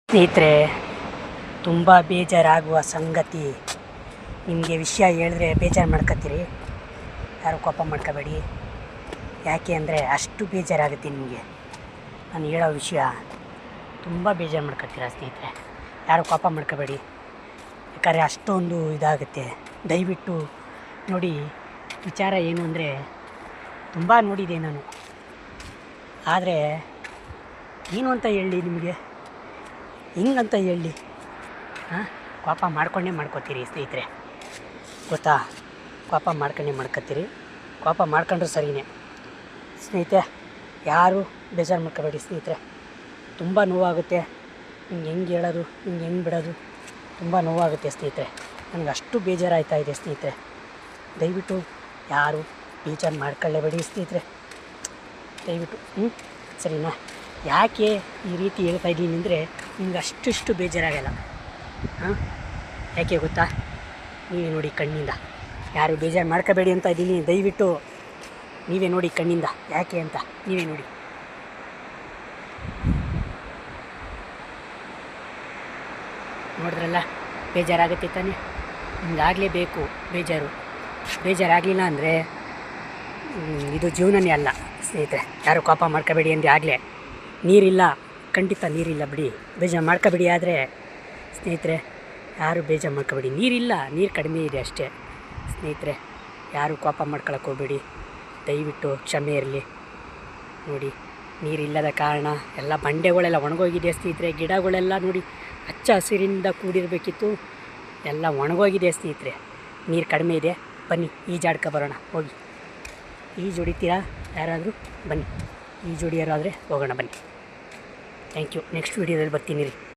ಸ್ನೇಹಿತರೆ, ತುಂಬ ಬೇಜಾರಾಗುವ ಸಂಗತಿ. ನಿಮಗೆ ವಿಷಯ ಹೇಳಿದ್ರೆ ಬೇಜಾರು ಮಾಡ್ಕೊತೀರಿ. ಯಾರು ಕೋಪ ಮಾಡ್ಕೋಬೇಡಿ. ಯಾಕೆ ಅಂದರೆ ಅಷ್ಟು ಬೇಜಾರಾಗುತ್ತೆ ನಿಮಗೆ. ನಾನು ಹೇಳೋ ವಿಷಯ ತುಂಬ ಬೇಜಾರು ಮಾಡ್ಕೊತೀರ ಸ್ನೇಹಿತರೆ. ಯಾರು ಕೋಪ ಮಾಡ್ಕೋಬೇಡಿ. ಯಾಕಂದರೆ ಅಷ್ಟೊಂದು ಇದಾಗುತ್ತೆ. ದಯವಿಟ್ಟು ನೋಡಿ, ವಿಚಾರ ಏನು ಅಂದರೆ ತುಂಬ ನೋಡಿದೆ ನಾನು. ಆದರೆ ಏನು ಅಂತ ಹೇಳಿ ನಿಮಗೆ, ಹಿಂಗಂತ ಹೇಳಿ ಕೋಪ ಮಾಡ್ಕೊತೀರಿ ಸ್ನೇಹಿತರೆ. ಗೊತ್ತಾ? ಕೋಪ ಮಾಡ್ಕೊತೀರಿ. ಕೋಪ ಮಾಡ್ಕೊಂಡ್ರೆ ಸರಿಯೇ ಸ್ನೇಹಿತರೆ. ಯಾರು ಬೇಜಾರು ಮಾಡ್ಕೋಬೇಡಿ ಸ್ನೇಹಿತರೆ. ತುಂಬ ನೋವಾಗುತ್ತೆ. ಹಿಂಗೆ ಹೆಂಗೆ ಹೇಳೋದು, ಹಿಂಗೆ ಹೆಂಗೆ ಬಿಡೋದು, ತುಂಬ ನೋವಾಗುತ್ತೆ ಸ್ನೇಹಿತರೆ. ನನಗೆ ಅಷ್ಟು ಬೇಜಾರಾಗ್ತಾ ಇದೆ ಸ್ನೇಹಿತರೆ. ದಯವಿಟ್ಟು ಯಾರು ಬೇಜಾರು ಮಾಡ್ಕೊಳ್ಳೇಬೇಡಿ ಸ್ನೇಹಿತರೆ. ದಯವಿಟ್ಟು ಸರಿನಾ? ಯಾಕೆ ಈ ರೀತಿ ಹೇಳ್ತಾ ಇದ್ದೀನಿ ಅಂದರೆ ನಿಮ್ಗೆ ಅಷ್ಟು ಬೇಜಾರಾಗಲ್ಲ. ಯಾಕೆ ಗೊತ್ತಾ? ನೀವೇ ನೋಡಿ ಕಣ್ಣಿಂದ. ಯಾರು ಬೇಜಾರು ಮಾಡ್ಕೋಬೇಡಿ ಅಂತ ಇದ್ದೀನಿ. ದಯವಿಟ್ಟು ನೀವೇ ನೋಡಿ ಕಣ್ಣಿಂದ ಯಾಕೆ ಅಂತ ನೀವೇ ನೋಡಿ. ನೋಡಿದ್ರಲ್ಲ, ಬೇಜಾರಾಗುತ್ತೆ ತಾನೇ? ಹಿಂಗಾಗಲೇಬೇಕು. ಬೇಜಾರಾಗಲಿಲ್ಲ ಅಂದರೆ ಇದು ಜೀವನನೇ ಅಲ್ಲ ಸ್ನೇಹಿತರೆ. ಯಾರು ಕೋಪ ಮಾಡ್ಕೋಬೇಡಿ ಅಂದರೆ ಆಗಲೇ ನೀರಿಲ್ಲ, ಖಂಡಿತ ನೀರಿಲ್ಲ ಬಿಡಿ. ಬೇಜಾರು ಮಾಡ್ಕೋಬೇಡಿ. ಆದರೆ ಸ್ನೇಹಿತರೆ, ಯಾರು ಬೇಜಾರು ಮಾಡ್ಕೋಬೇಡಿ. ನೀರಿಲ್ಲ, ನೀರು ಕಡಿಮೆ ಇದೆ ಅಷ್ಟೇ ಸ್ನೇಹಿತರೆ. ಯಾರು ಕೋಪ ಮಾಡ್ಕೊಳಕ್ಕೆ ಹೋಗಬೇಡಿ. ದಯವಿಟ್ಟು ಕ್ಷಮೆ ಇರಲಿ. ನೋಡಿ, ನೀರಿಲ್ಲದ ಕಾರಣ ಎಲ್ಲ ಬಂಡೆಗಳೆಲ್ಲ ಒಣಗೋಗಿದೆ ಸ್ನೇಹಿತರೆ. ಗಿಡಗಳೆಲ್ಲ ನೋಡಿ ಹಚ್ಚ ಹಸಿರಿಂದ ಕೂಡಿರಬೇಕಿತ್ತು, ಎಲ್ಲ ಒಣಗೋಗಿದೆ ಸ್ನೇಹಿತರೆ. ನೀರು ಕಡಿಮೆ ಇದೆ. ಬನ್ನಿ ಈಜಾಡ್ಕೊ ಬರೋಣ. ಹೋಗಿ ಈಜು ಹೊಡಿತೀರಾ ಯಾರಾದರೂ? ಬನ್ನಿ ಈಜು ಹೊಡಿಯೋರಾದರೆ ಹೋಗೋಣ ಬನ್ನಿ. Thank you. ನೆಕ್ಸ್ಟ್ ವೀಡಿಯೋದಲ್ಲಿ ಬರ್ತೀನಿ ರೀ.